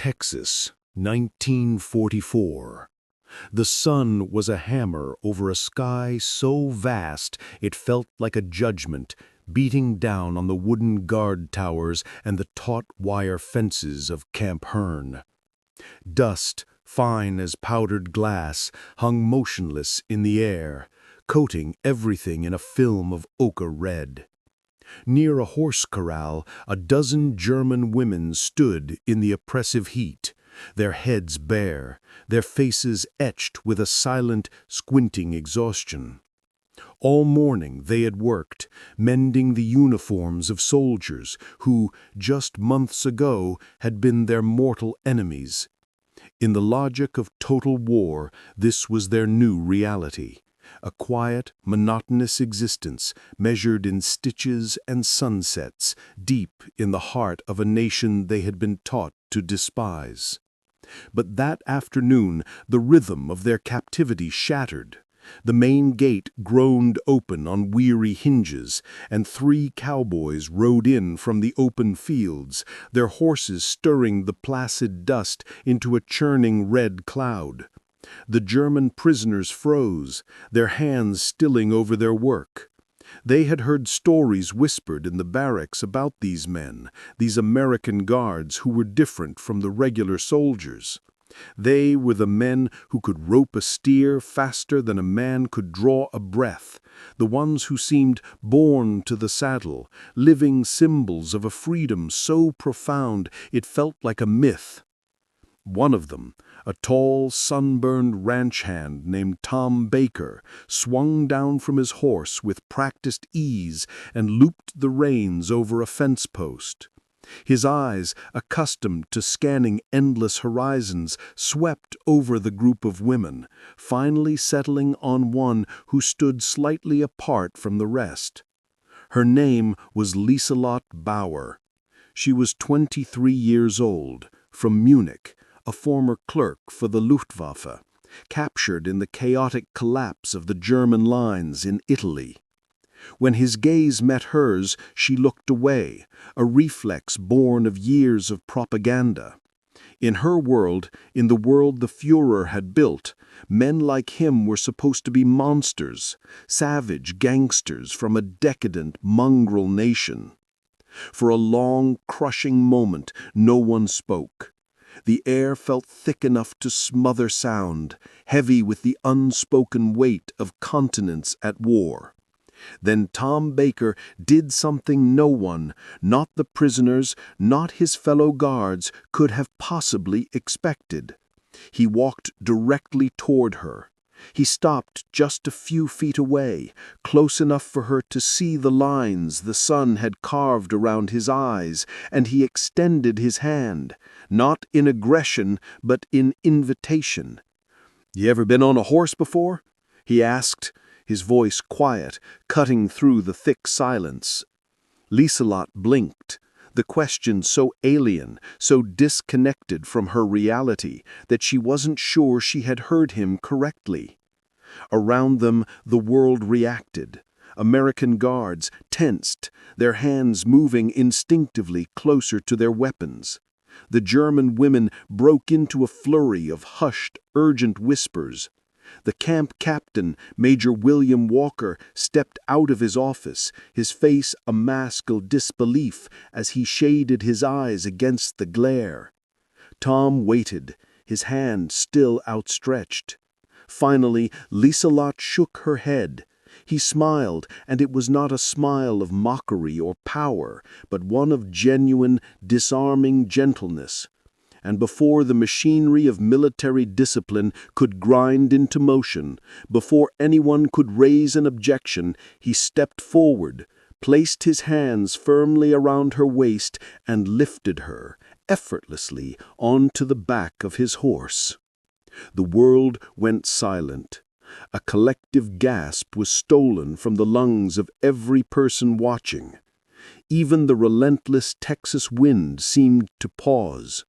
Texas, 1944. The sun was a hammer over a sky so vast it felt like a judgment, beating down on the wooden guard towers and the taut wire fences of Camp Hearn. Dust, fine as powdered glass, hung motionless in the air, coating everything in a film of ochre red. Near a horse corral, a dozen German women stood in the oppressive heat, their heads bare, their faces etched with a silent, squinting exhaustion. All morning they had worked, mending the uniforms of soldiers who, just months ago, had been their mortal enemies. In the logic of total war, this was their new reality. A quiet, monotonous existence measured in stitches and sunsets, deep in the heart of a nation they had been taught to despise. But that afternoon, the rhythm of their captivity shattered. The main gate groaned open on weary hinges, and 3 cowboys rode in from the open fields, their horses stirring the placid dust into a churning red cloud. The German prisoners froze, their hands stilling over their work. They had heard stories whispered in the barracks about these men, these American guards who were different from the regular soldiers. They were the men who could rope a steer faster than a man could draw a breath, the ones who seemed born to the saddle, living symbols of a freedom so profound it felt like a myth. One of them, a tall, sunburned ranch hand named Tom Baker, swung down from his horse with practiced ease and looped the reins over a fence post. His eyes, accustomed to scanning endless horizons, swept over the group of women, finally settling on one who stood slightly apart from the rest. Her name was Liselotte Bower. She was 23 years old, from Munich, a former clerk for the Luftwaffe, captured in the chaotic collapse of the German lines in Italy. When his gaze met hers, she looked away, a reflex born of years of propaganda. In her world, in the world the Führer had built, men like him were supposed to be monsters, savage gangsters from a decadent, mongrel nation. For a long, crushing moment, no one spoke. The air felt thick enough to smother sound, heavy with the unspoken weight of continents at war. Then Tom Baker did something no one, not the prisoners, not his fellow guards, could have possibly expected. He walked directly toward her. He stopped just a few feet away, close enough for her to see the lines the sun had carved around his eyes, and he extended his hand, not in aggression, but in invitation. "You ever been on a horse before?" he asked, his voice quiet, cutting through the thick silence. Liselotte blinked, the question so alien, so disconnected from her reality that she wasn't sure she had heard him correctly. Around them, the world reacted. American guards tensed, their hands moving instinctively closer to their weapons. The German women broke into a flurry of hushed, urgent whispers. The camp captain, Major William Walker, stepped out of his office, his face a mask of disbelief as he shaded his eyes against the glare. Tom waited, his hand still outstretched. Finally, Liselotte shook her head. He smiled, and it was not a smile of mockery or power, but one of genuine, disarming gentleness. And before the machinery of military discipline could grind into motion, before anyone could raise an objection, he stepped forward, placed his hands firmly around her waist, and lifted her, effortlessly, onto the back of his horse. The world went silent. A collective gasp was stolen from the lungs of every person watching. Even the relentless Texas wind seemed to pause.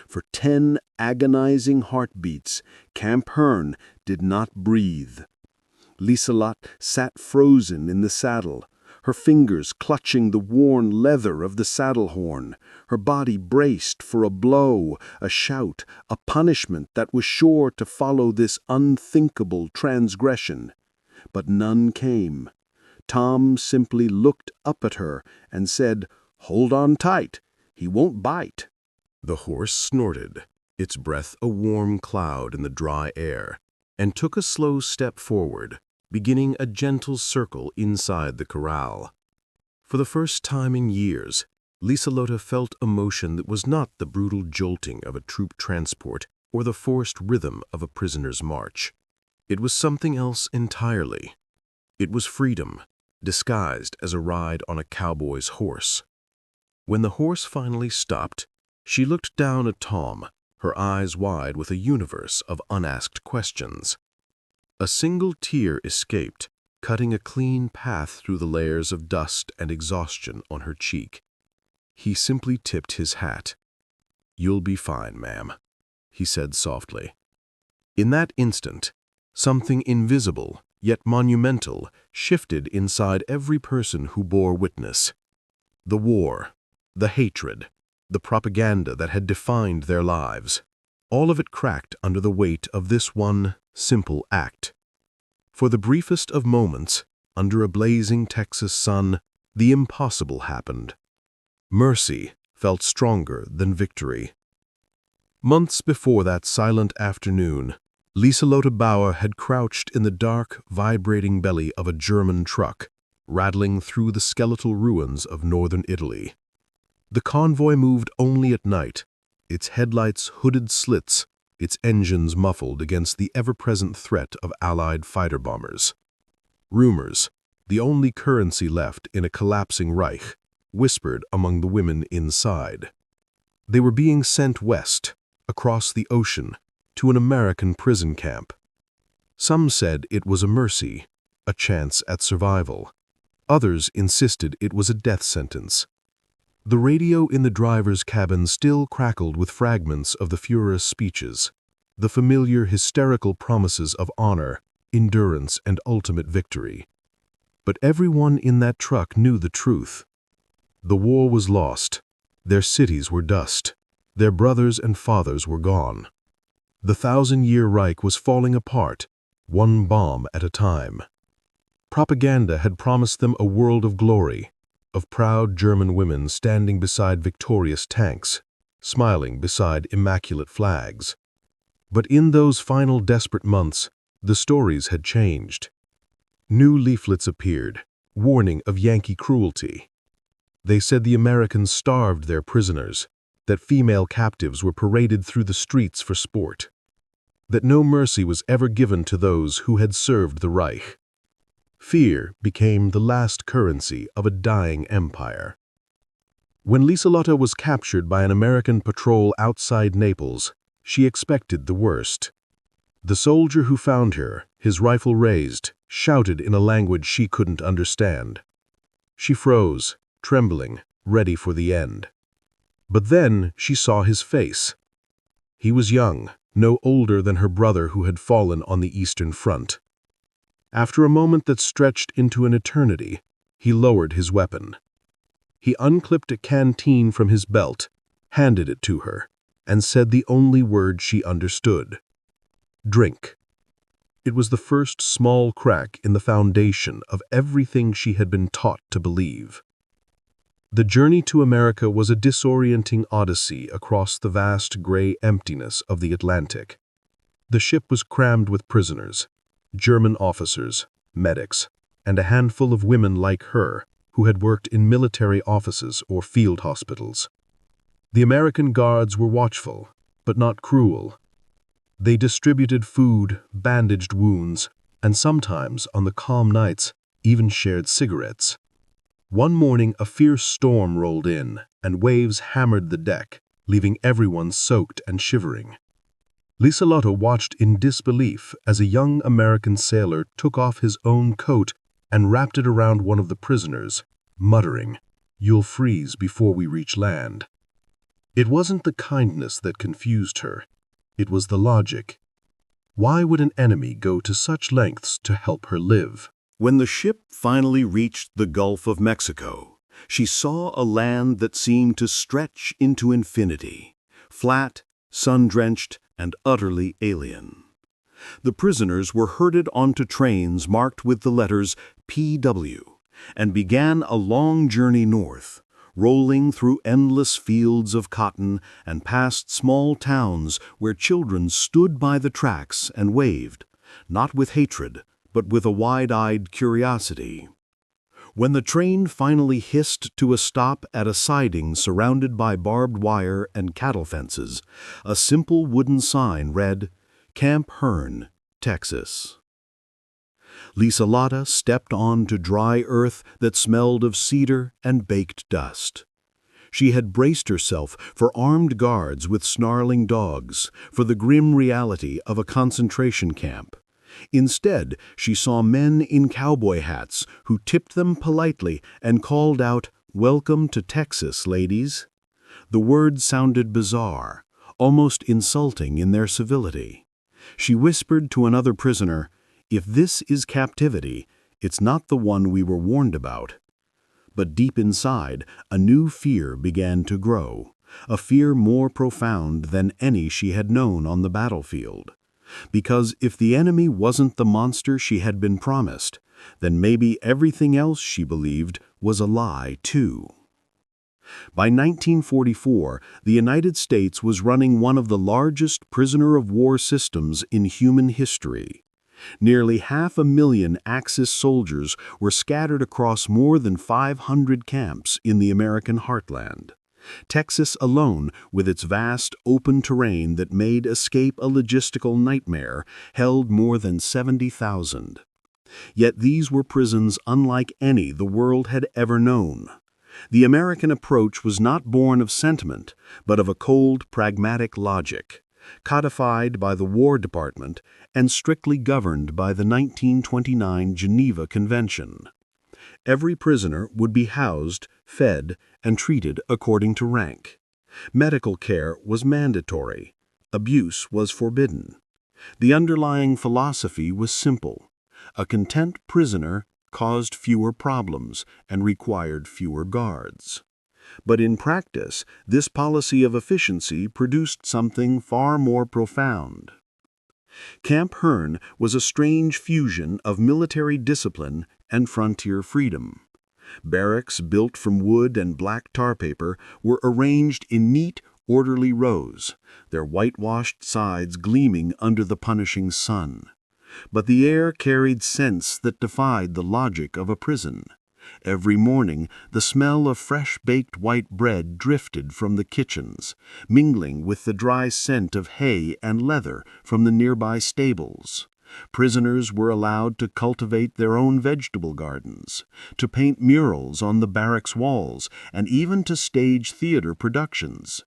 For 10 agonizing heartbeats, Camp Hearn did not breathe. Liselotte sat frozen in the saddle, her fingers clutching the worn leather of the saddle horn, her body braced for a blow, a shout, a punishment that was sure to follow this unthinkable transgression. But none came. Tom simply looked up at her and said, "Hold on tight. He won't bite." The horse snorted, its breath a warm cloud in the dry air, and took a slow step forward, beginning a gentle circle inside the corral. For the first time in years, Liselotte felt emotion that was not the brutal jolting of a troop transport or the forced rhythm of a prisoner's march. It was something else entirely. It was freedom, disguised as a ride on a cowboy's horse. When the horse finally stopped, she looked down at Tom, her eyes wide with a universe of unasked questions. A single tear escaped, cutting a clean path through the layers of dust and exhaustion on her cheek. He simply tipped his hat. "You'll be fine, ma'am," he said softly. In that instant, something invisible, yet monumental, shifted inside every person who bore witness. The war, the hatred, the propaganda that had defined their lives, all of it cracked under the weight of this one simple act. For the briefest of moments, under a blazing Texas sun, the impossible happened. Mercy felt stronger than victory. Months before that silent afternoon, Liselotte Bower had crouched in the dark, vibrating belly of a German truck, rattling through the skeletal ruins of northern Italy. The convoy moved only at night, its headlights hooded slits, its engines muffled against the ever-present threat of Allied fighter bombers. Rumors, the only currency left in a collapsing Reich, whispered among the women inside. They were being sent west, across the ocean, to an American prison camp. Some said it was a mercy, a chance at survival. Others insisted it was a death sentence. The radio in the driver's cabin still crackled with fragments of the Führer's speeches, the familiar hysterical promises of honor, endurance, and ultimate victory. But everyone in that truck knew the truth. The war was lost. Their cities were dust. Their brothers and fathers were gone. The 1,000-year Reich was falling apart, one bomb at a time. Propaganda had promised them a world of glory, of proud German women standing beside victorious tanks, smiling beside immaculate flags. But in those final desperate months, the stories had changed. New leaflets appeared, warning of Yankee cruelty. They said the Americans starved their prisoners, that female captives were paraded through the streets for sport, that no mercy was ever given to those who had served the Reich. Fear became the last currency of a dying empire. When Liselotte was captured by an American patrol outside Naples, she expected the worst. The soldier who found her, his rifle raised, shouted in a language she couldn't understand. She froze, trembling, ready for the end. But then she saw his face. He was young, no older than her brother who had fallen on the Eastern Front. After a moment that stretched into an eternity, he lowered his weapon. He unclipped a canteen from his belt, handed it to her, and said the only word she understood: "Drink." It was the first small crack in the foundation of everything she had been taught to believe. The journey to America was a disorienting odyssey across the vast gray emptiness of the Atlantic. The ship was crammed with prisoners, German officers, medics, and a handful of women like her who had worked in military offices or field hospitals. The American guards were watchful, but not cruel. They distributed food, bandaged wounds, and sometimes, on the calm nights, even shared cigarettes. One morning, a fierce storm rolled in, and waves hammered the deck, leaving everyone soaked and shivering. Liselotte watched in disbelief as a young American sailor took off his own coat and wrapped it around one of the prisoners, muttering, "You'll freeze before we reach land." It wasn't the kindness that confused her. It was the logic. Why would an enemy go to such lengths to help her live? When the ship finally reached the Gulf of Mexico, she saw a land that seemed to stretch into infinity, flat, sun-drenched, and utterly alien. The prisoners were herded onto trains marked with the letters PW and began a long journey north, rolling through endless fields of cotton and past small towns where children stood by the tracks and waved, not with hatred, but with a wide-eyed curiosity. When the train finally hissed to a stop at a siding surrounded by barbed wire and cattle fences, a simple wooden sign read, Camp Hearn, Texas. Liselotte stepped on to dry earth that smelled of cedar and baked dust. She had braced herself for armed guards with snarling dogs, for the grim reality of a concentration camp. Instead, she saw men in cowboy hats who tipped them politely and called out, "Welcome to Texas, ladies." The words sounded bizarre, almost insulting in their civility. She whispered to another prisoner, "If this is captivity, it's not the one we were warned about." But deep inside, a new fear began to grow, a fear more profound than any she had known on the battlefield. Because if the enemy wasn't the monster she had been promised, then maybe everything else she believed was a lie too. By 1944, the United States was running one of the largest prisoner-of-war systems in human history. Nearly 500,000 Axis soldiers were scattered across more than 500 camps in the American heartland. Texas alone, with its vast, open terrain that made escape a logistical nightmare, held more than 70,000. Yet these were prisons unlike any the world had ever known. The American approach was not born of sentiment, but of a cold, pragmatic logic, codified by the War Department and strictly governed by the 1929 Geneva Convention. Every prisoner would be housed, fed, and treated according to rank. Medical care was mandatory. Abuse was forbidden. The underlying philosophy was simple. A content prisoner caused fewer problems and required fewer guards. But in practice, this policy of efficiency produced something far more profound. Camp Hearn was a strange fusion of military discipline and frontier freedom. Barracks built from wood and black tar paper were arranged in neat, orderly rows, their whitewashed sides gleaming under the punishing sun. But the air carried scents that defied the logic of a prison. Every morning, the smell of fresh-baked white bread drifted from the kitchens, mingling with the dry scent of hay and leather from the nearby stables. Prisoners were allowed to cultivate their own vegetable gardens, to paint murals on the barracks walls, and even to stage theater productions.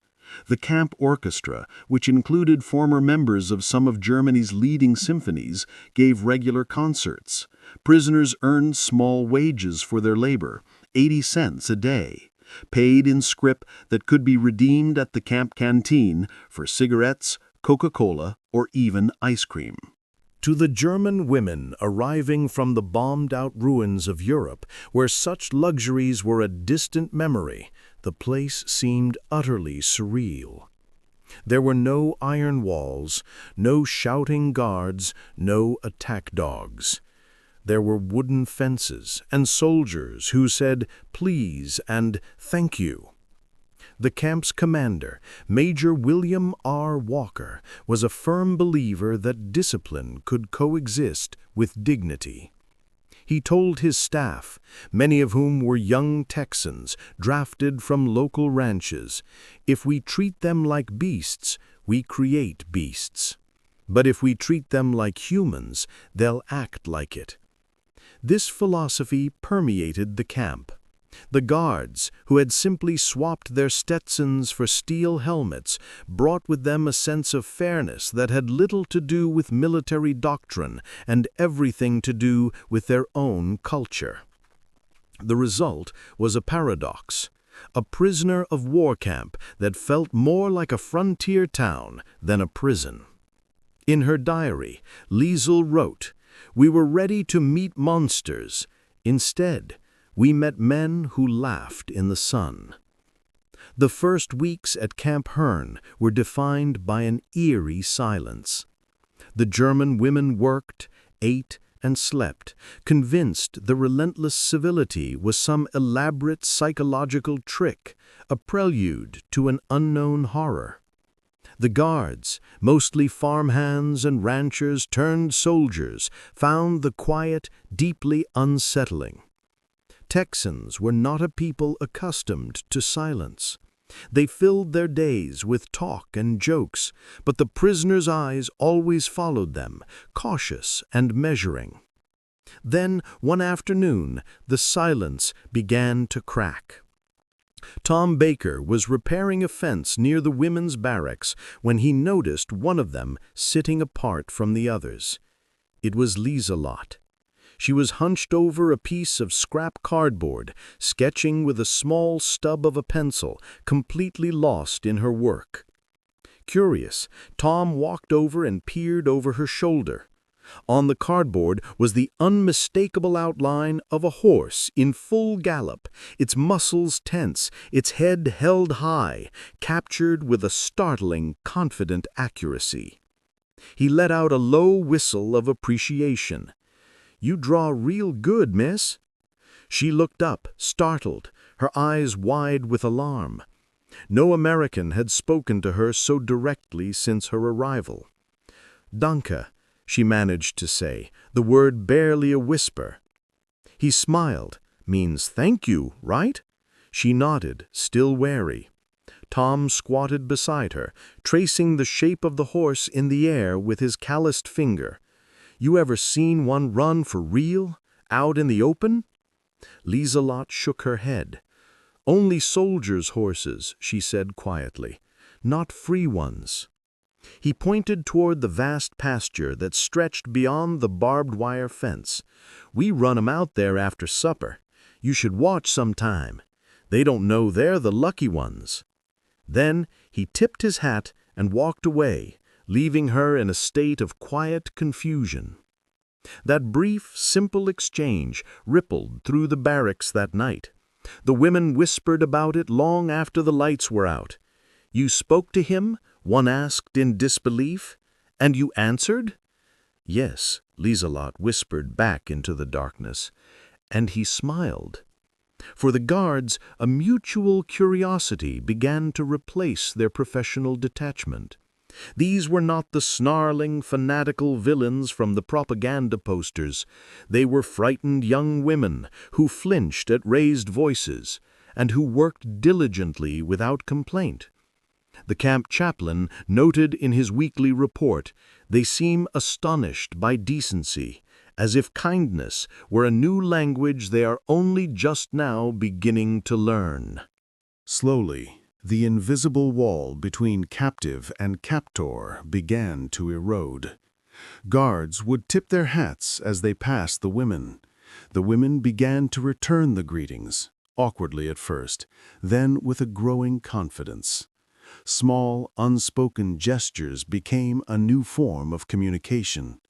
The camp orchestra, which included former members of some of Germany's leading symphonies, gave regular concerts. Prisoners earned small wages for their labor, 80 cents a day, paid in scrip that could be redeemed at the camp canteen for cigarettes, Coca-Cola, or even ice cream. To the German women arriving from the bombed-out ruins of Europe, where such luxuries were a distant memory, the place seemed utterly surreal. There were no iron walls, no shouting guards, no attack dogs. There were wooden fences and soldiers who said please and thank you. The camp's commander, Major William R. Walker, was a firm believer that discipline could coexist with dignity. He told his staff, many of whom were young Texans drafted from local ranches, if we treat them like beasts, we create beasts. But if we treat them like humans, they'll act like it. This philosophy permeated the camp. The guards, who had simply swapped their Stetsons for steel helmets, brought with them a sense of fairness that had little to do with military doctrine and everything to do with their own culture. The result was a paradox, a prisoner of war camp that felt more like a frontier town than a prison. In her diary, Liesl wrote, We were ready to meet monsters. Instead, we met men who laughed in the sun. The first weeks at Camp Hearn were defined by an eerie silence. The German women worked, ate, and slept, convinced the relentless civility was some elaborate psychological trick, a prelude to an unknown horror. The guards, mostly farmhands and ranchers turned soldiers, found the quiet deeply unsettling. Texans were not a people accustomed to silence. They filled their days with talk and jokes, but the prisoners' eyes always followed them, cautious and measuring. Then, one afternoon, the silence began to crack. Tom Baker was repairing a fence near the women's barracks when he noticed one of them sitting apart from the others. It was Liselotte. She was hunched over a piece of scrap cardboard, sketching with a small stub of a pencil, completely lost in her work. Curious, Tom walked over and peered over her shoulder. On the cardboard was the unmistakable outline of a horse in full gallop, its muscles tense, its head held high, captured with a startling, confident accuracy. He let out a low whistle of appreciation. "You draw real good, miss." She looked up, startled, her eyes wide with alarm. No American had spoken to her so directly since her arrival. "Danke," she managed to say, the word barely a whisper. He smiled. "Means thank you, right?" She nodded, still wary. Tom squatted beside her, tracing the shape of the horse in the air with his calloused finger. "You ever seen one run for real, out in the open?" Liselotte shook her head. "Only soldiers' horses," she said quietly, "not free ones." He pointed toward the vast pasture that stretched beyond the barbed wire fence. "We run 'em out there after supper. You should watch sometime. They don't know they're the lucky ones." Then he tipped his hat and walked away, leaving her in a state of quiet confusion. That brief, simple exchange rippled through the barracks that night. The women whispered about it long after the lights were out. "You spoke to him?" one asked in disbelief. "And you answered?" "Yes," Liselotte whispered back into the darkness. "And he smiled." For the guards, a mutual curiosity began to replace their professional detachment. These were not the snarling, fanatical villains from the propaganda posters. They were frightened young women who flinched at raised voices and who worked diligently without complaint. The camp chaplain noted in his weekly report, "They seem astonished by decency, as if kindness were a new language they are only just now beginning to learn." Slowly, the invisible wall between captive and captor began to erode. Guards would tip their hats as they passed the women. The women began to return the greetings, awkwardly at first, then with a growing confidence. Small, unspoken gestures became a new form of communication.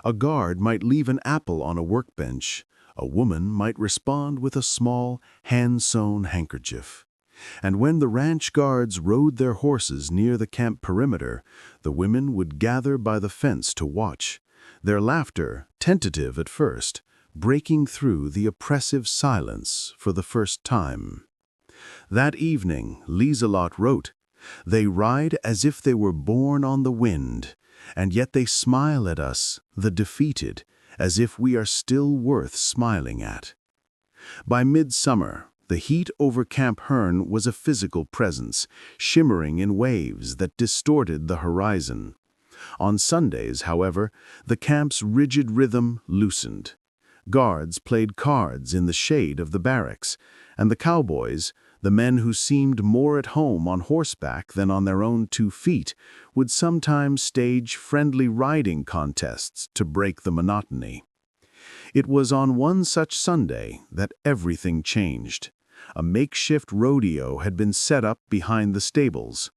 A guard might leave an apple on a workbench. A woman might respond with a small, hand-sewn handkerchief. And when the ranch guards rode their horses near the camp perimeter, the women would gather by the fence to watch, their laughter, tentative at first, breaking through the oppressive silence for the first time. That evening, Liselotte wrote, "They ride as if they were born on the wind, and yet they smile at us, the defeated, as if we are still worth smiling at." By midsummer, the heat over Camp Hearn was a physical presence, shimmering in waves that distorted the horizon. On Sundays, however, the camp's rigid rhythm loosened. Guards played cards in the shade of the barracks, and the cowboys, the men who seemed more at home on horseback than on their own 2 feet, would sometimes stage friendly riding contests to break the monotony. It was on one such Sunday that everything changed. A makeshift rodeo had been set up behind the stables.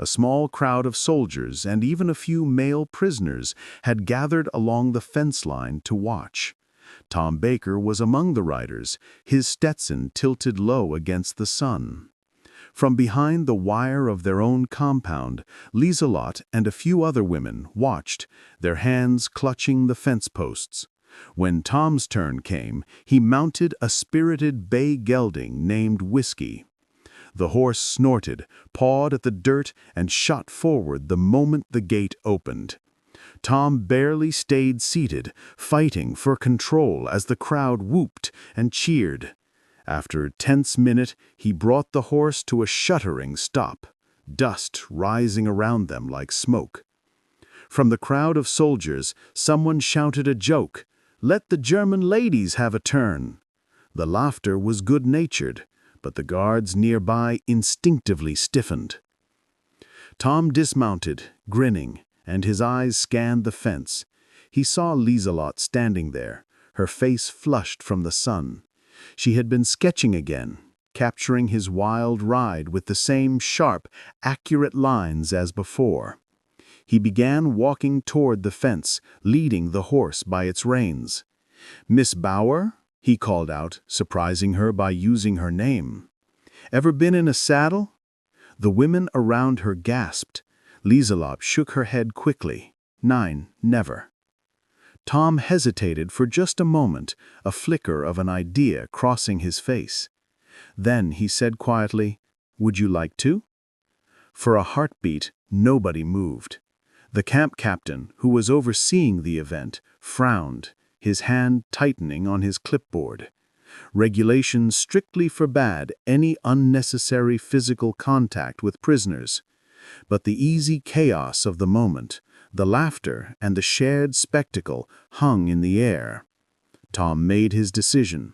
A small crowd of soldiers and even a few male prisoners had gathered along the fence line to watch. Tom Baker was among the riders, his Stetson tilted low against the sun. From behind the wire of their own compound, Liselotte and a few other women watched, their hands clutching the fence posts. When Tom's turn came, he mounted a spirited bay gelding named Whiskey. The horse snorted, pawed at the dirt, and shot forward the moment the gate opened. Tom barely stayed seated, fighting for control as the crowd whooped and cheered. After a tense minute, he brought the horse to a shuddering stop, dust rising around them like smoke. From the crowd of soldiers, someone shouted a joke, "Let the German ladies have a turn." The laughter was good-natured, but the guards nearby instinctively stiffened. Tom dismounted, grinning, and his eyes scanned the fence. He saw Liselotte standing there, her face flushed from the sun. She had been sketching again, capturing his wild ride with the same sharp, accurate lines as before. He began walking toward the fence, leading the horse by its reins. "Miss Bower?" he called out, surprising her by using her name. "Ever been in a saddle?" The women around her gasped. Liselotte shook her head quickly. "Nein, never." Tom hesitated for just a moment, a flicker of an idea crossing his face. Then he said quietly, "Would you like to?" For a heartbeat, nobody moved. The camp captain, who was overseeing the event, frowned, his hand tightening on his clipboard. Regulations strictly forbade any unnecessary physical contact with prisoners. But the easy chaos of the moment, the laughter and the shared spectacle hung in the air. Tom made his decision.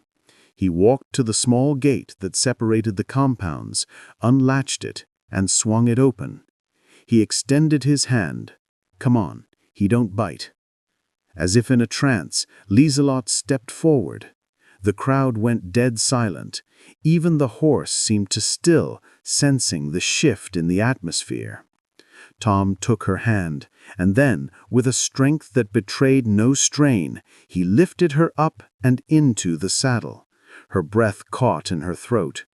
He walked to the small gate that separated the compounds, unlatched it, and swung it open. He extended his hand. "Come on, he don't bite." As if in a trance, Liselotte stepped forward. The crowd went dead silent. Even the horse seemed to still, sensing the shift in the atmosphere. Tom took her hand, and then, with a strength that betrayed no strain, he lifted her up and into the saddle. Her breath caught in her throat.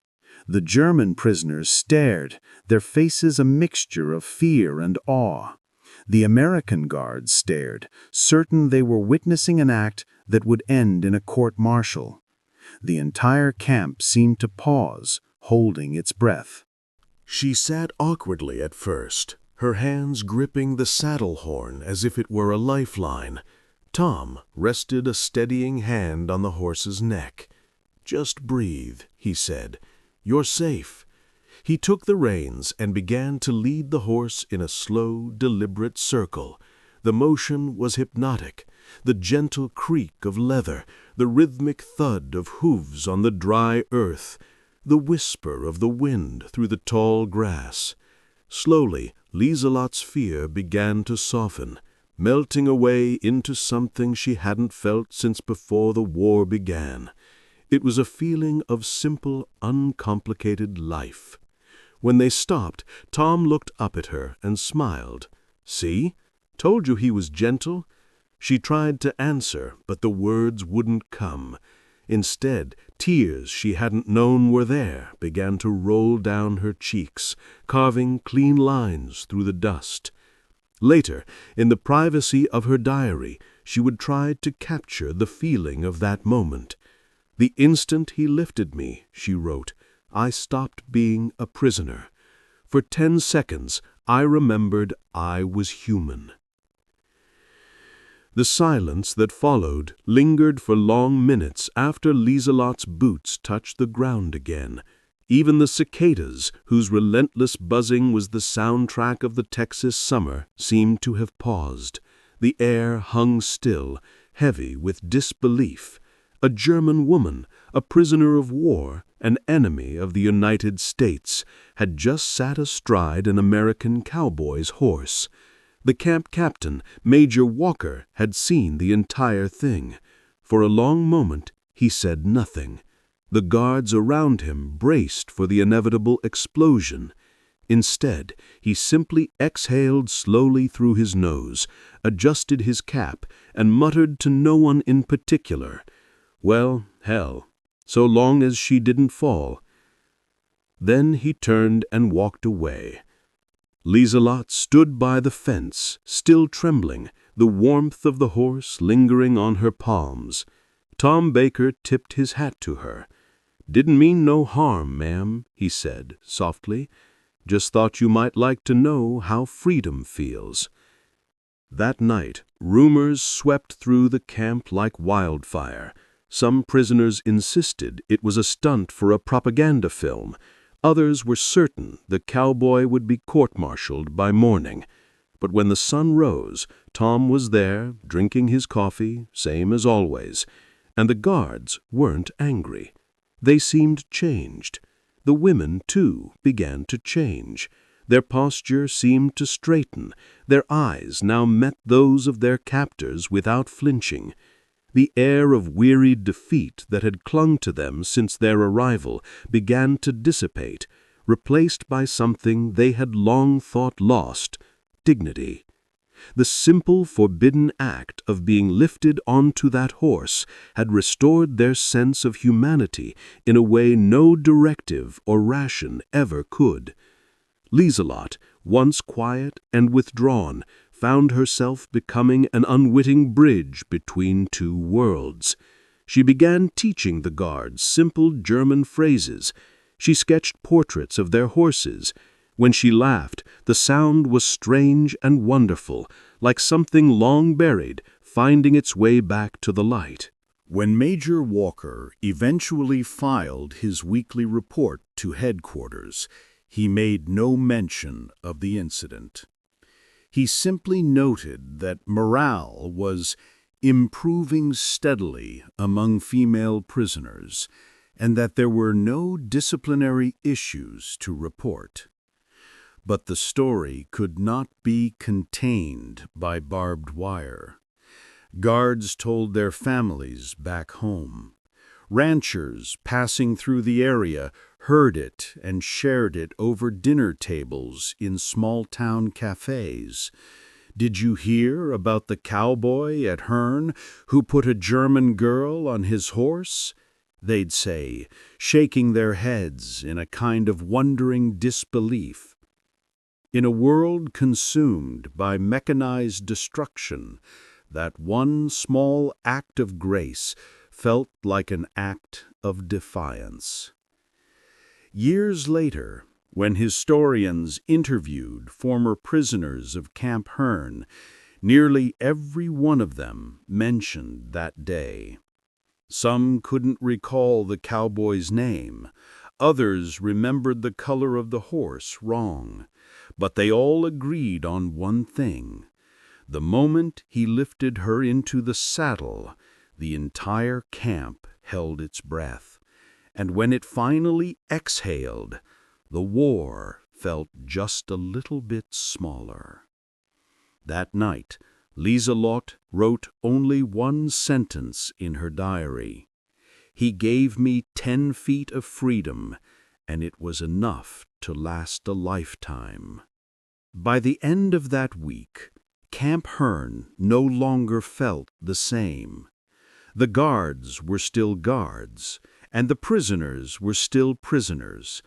The German prisoners stared, their faces a mixture of fear and awe. The American guards stared, certain they were witnessing an act that would end in a court-martial. The entire camp seemed to pause, holding its breath. She sat awkwardly at first, her hands gripping the saddle horn as if it were a lifeline. Tom rested a steadying hand on the horse's neck. "Just breathe," he said. "You're safe." He took the reins and began to lead the horse in a slow, deliberate circle. The motion was hypnotic. The gentle creak of leather, the rhythmic thud of hooves on the dry earth, the whisper of the wind through the tall grass. Slowly, Liselotte's fear began to soften, melting away into something she hadn't felt since before the war began. It was a feeling of simple, uncomplicated life. When they stopped, Tom looked up at her and smiled. "See? Told you he was gentle." She tried to answer, but the words wouldn't come. Instead, tears she hadn't known were there began to roll down her cheeks, carving clean lines through the dust. Later, in the privacy of her diary, she would try to capture the feeling of that moment. "The instant he lifted me," she wrote, "I stopped being a prisoner. For 10 seconds, I remembered I was human." The silence that followed lingered for long minutes after Liselotte's boots touched the ground again. Even the cicadas, whose relentless buzzing was the soundtrack of the Texas summer, seemed to have paused. The air hung still, heavy with disbelief. A German woman, a prisoner of war, an enemy of the United States, had just sat astride an American cowboy's horse. The camp captain, Major Walker, had seen the entire thing. For a long moment, he said nothing. The guards around him braced for the inevitable explosion. Instead, he simply exhaled slowly through his nose, adjusted his cap, and muttered to no one in particular, "Well, hell, so long as she didn't fall." Then he turned and walked away. Liselotte stood by the fence, still trembling, the warmth of the horse lingering on her palms. Tom Baker tipped his hat to her. "Didn't mean no harm, ma'am," he said softly. "Just thought you might like to know how freedom feels." That night, rumors swept through the camp like wildfire. Some prisoners insisted it was a stunt for a propaganda film. Others were certain the cowboy would be court-martialed by morning. But when the sun rose, Tom was there, drinking his coffee, same as always. And the guards weren't angry. They seemed changed. The women, too, began to change. Their posture seemed to straighten. Their eyes now met those of their captors without flinching. The air of wearied defeat that had clung to them since their arrival began to dissipate, replaced by something they had long thought lost: dignity. The simple, forbidden act of being lifted onto that horse had restored their sense of humanity in a way no directive or ration ever could. Liselotte, once quiet and withdrawn, found herself becoming an unwitting bridge between two worlds. She began teaching the guards simple German phrases. She sketched portraits of their horses. When she laughed, the sound was strange and wonderful, like something long buried, finding its way back to the light. When Major Walker eventually filed his weekly report to headquarters, he made no mention of the incident. He simply noted that morale was improving steadily among female prisoners, and that there were no disciplinary issues to report. But the story could not be contained by barbed wire. Guards told their families back home. Ranchers passing through the area heard it and shared it over dinner tables in small-town cafes. "Did you hear about the cowboy at Hearn who put a German girl on his horse?" they'd say, shaking their heads in a kind of wondering disbelief. In a world consumed by mechanized destruction, that one small act of grace felt like an act of defiance. Years later, when historians interviewed former prisoners of Camp Hearn, nearly every one of them mentioned that day. Some couldn't recall the cowboy's name. Others remembered the color of the horse wrong. But they all agreed on one thing. The moment he lifted her into the saddle, the entire camp held its breath. And when it finally exhaled, the war felt just a little bit smaller. That night, Liselotte wrote only one sentence in her diary. "He gave me 10 feet of freedom, and it was enough to last a lifetime." By the end of that week, Camp Hearn no longer felt the same. The guards were still guards, and the prisoners were still prisoners,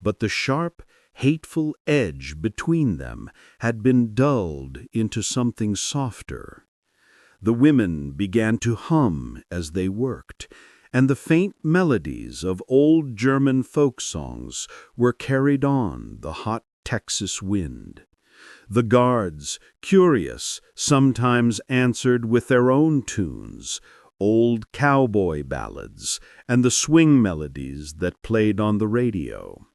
but the sharp, hateful edge between them had been dulled into something softer. The women began to hum as they worked, and the faint melodies of old German folk songs were carried on the hot Texas wind. The guards, curious, sometimes answered with their own tunes, old cowboy ballads, and the swing melodies that played on the radio.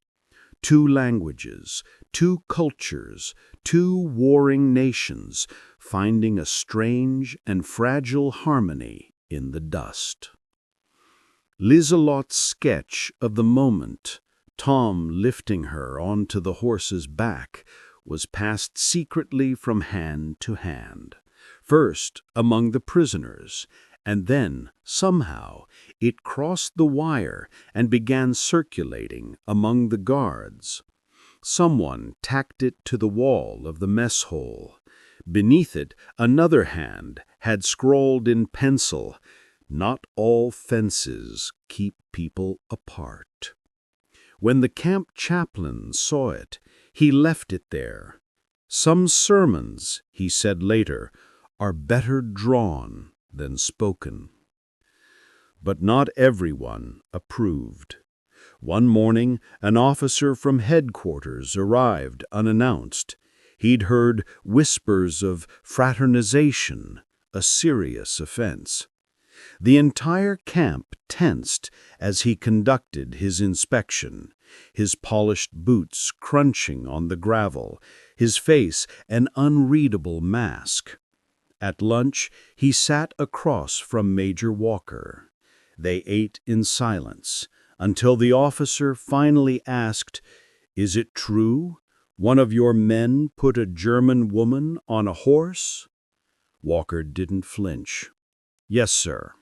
2 languages, 2 cultures, 2 warring nations, finding a strange and fragile harmony in the dust. Liselotte's sketch of the moment, Tom lifting her onto the horse's back, was passed secretly from hand to hand, first among the prisoners, and then, somehow, it crossed the wire and began circulating among the guards. Someone tacked it to the wall of the mess hole. Beneath it, another hand had scrawled in pencil, "Not all fences keep people apart." When the camp chaplain saw it, he left it there. "Some sermons," he said later, "are better drawn than spoken." But not everyone approved. One morning, an officer from headquarters arrived unannounced. He'd heard whispers of fraternization, a serious offense. The entire camp tensed as he conducted his inspection, his polished boots crunching on the gravel, his face an unreadable mask. At lunch, he sat across from Major Walker. They ate in silence, until the officer finally asked, "Is it true one of your men put a German woman on a horse?" Walker didn't flinch. "Yes, sir."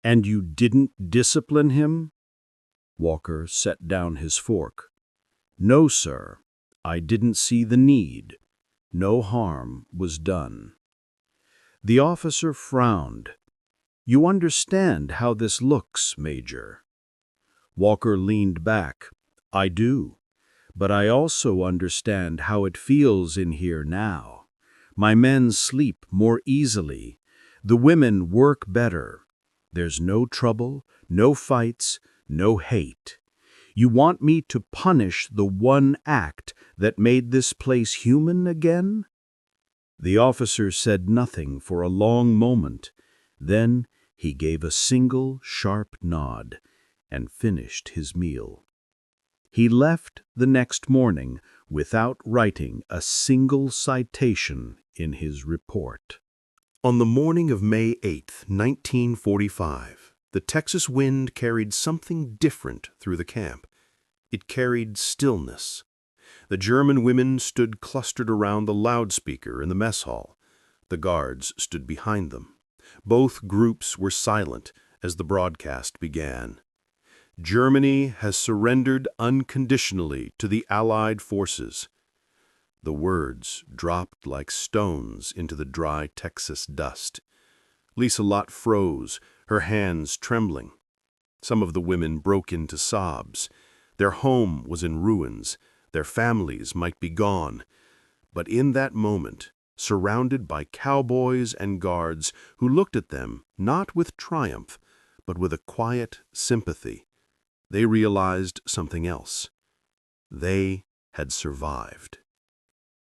"And you didn't discipline him?" Walker set down his fork. "No, sir. I didn't see the need. No harm was done." The officer frowned. "You understand how this looks, Major?" Walker leaned back. "I do. But I also understand how it feels in here now. My men sleep more easily. The women work better. There's no trouble, no fights, no hate. You want me to punish the one act that made this place human again?" The officer said nothing for a long moment. Then he gave a single sharp nod and finished his meal. He left the next morning without writing a single citation in his report. On the morning of May 8, 1945, the Texas wind carried something different through the camp. It carried stillness. The German women stood clustered around the loudspeaker in the mess hall. The guards stood behind them. Both groups were silent as the broadcast began. "Germany has surrendered unconditionally to the Allied forces." The words dropped like stones into the dry Texas dust. Liselotte froze, her hands trembling. Some of the women broke into sobs. Their home was in ruins. Their families might be gone. But in that moment, surrounded by cowboys and guards who looked at them not with triumph, but with a quiet sympathy, they realized something else. They had survived.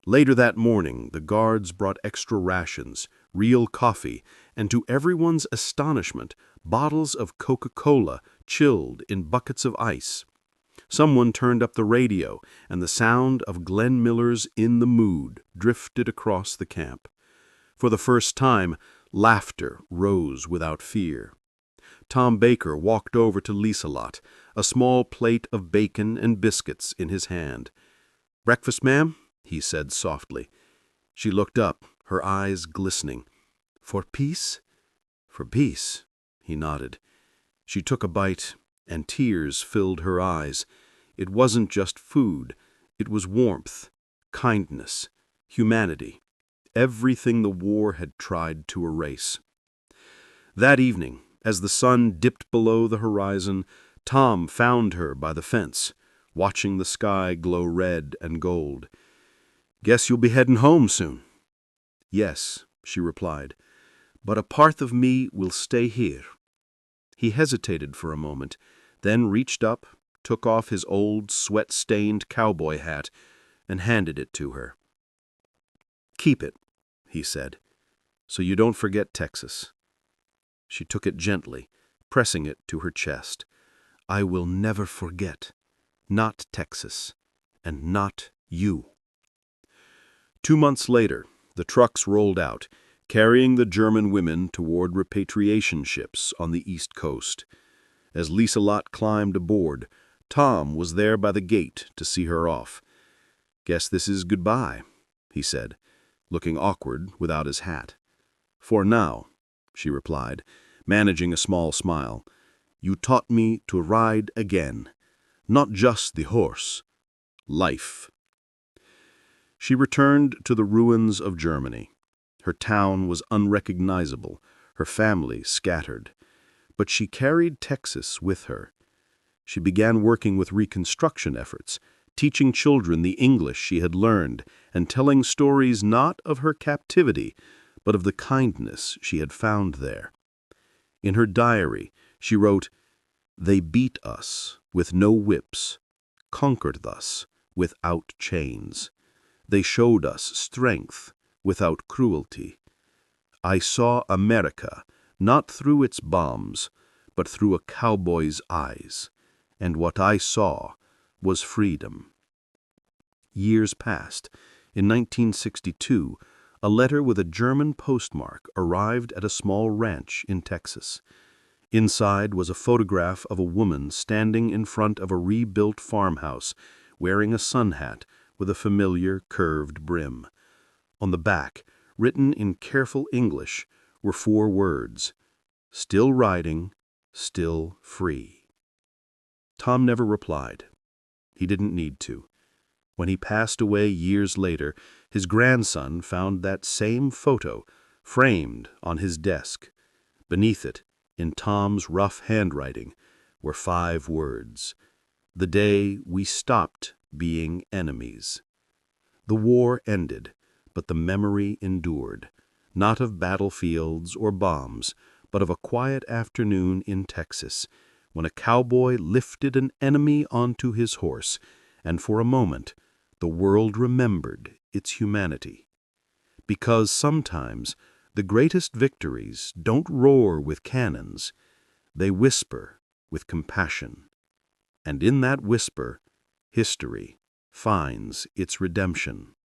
Later that morning, the guards brought extra rations, real coffee, and to everyone's astonishment, bottles of Coca-Cola chilled in buckets of ice. Someone turned up the radio, and the sound of Glenn Miller's "In the Mood" drifted across the camp. For the first time, laughter rose without fear. Tom Baker walked over to Liselotte, a small plate of bacon and biscuits in his hand. "Breakfast, ma'am?" he said softly. She looked up, her eyes glistening. "For peace?" "For peace," he nodded. She took a bite, and tears filled her eyes. It wasn't just food. It was warmth, kindness, humanity, everything the war had tried to erase. That evening, as the sun dipped below the horizon, Tom found her by the fence, watching the sky glow red and gold. "Guess you'll be heading home soon." "Yes," she replied, "but a part of me will stay here." He hesitated for a moment, then reached up, took off his old, sweat-stained cowboy hat, and handed it to her. "Keep it," he said, "so you don't forget Texas." She took it gently, pressing it to her chest. "I will never forget. Not Texas, and not you." 2 months later, the trucks rolled out, carrying the German women toward repatriation ships on the East Coast. As Liselotte climbed aboard, Tom was there by the gate to see her off. "Guess this is goodbye," he said, looking awkward without his hat. "For now," she replied, managing a small smile. "You taught me to ride again, not just the horse, Life. She returned to the ruins of Germany. Her town was unrecognizable, her family scattered. But she carried Texas with her. She began working with reconstruction efforts, teaching children the English she had learned, and telling stories not of her captivity, but of the kindness she had found there. In her diary, she wrote, "They beat us with no whips, conquered us without chains. They showed us strength without cruelty. I saw America not through its bombs, but through a cowboy's eyes, and what I saw was freedom." Years passed. In 1962, a letter with a German postmark arrived at a small ranch in Texas. Inside was a photograph of a woman standing in front of a rebuilt farmhouse, wearing a sun hat with a familiar curved brim. On the back, written in careful English, were 4 words: "Still riding, still free." Tom never replied. He didn't need to. When he passed away years later, his grandson found that same photo framed on his desk. Beneath it, in Tom's rough handwriting, were 5 words: "The day we stopped being enemies." The war ended, but the memory endured, not of battlefields or bombs, but of a quiet afternoon in Texas, when a cowboy lifted an enemy onto his horse, and for a moment the world remembered its humanity. Because sometimes the greatest victories don't roar with cannons, they whisper with compassion. And in that whisper, history finds its redemption.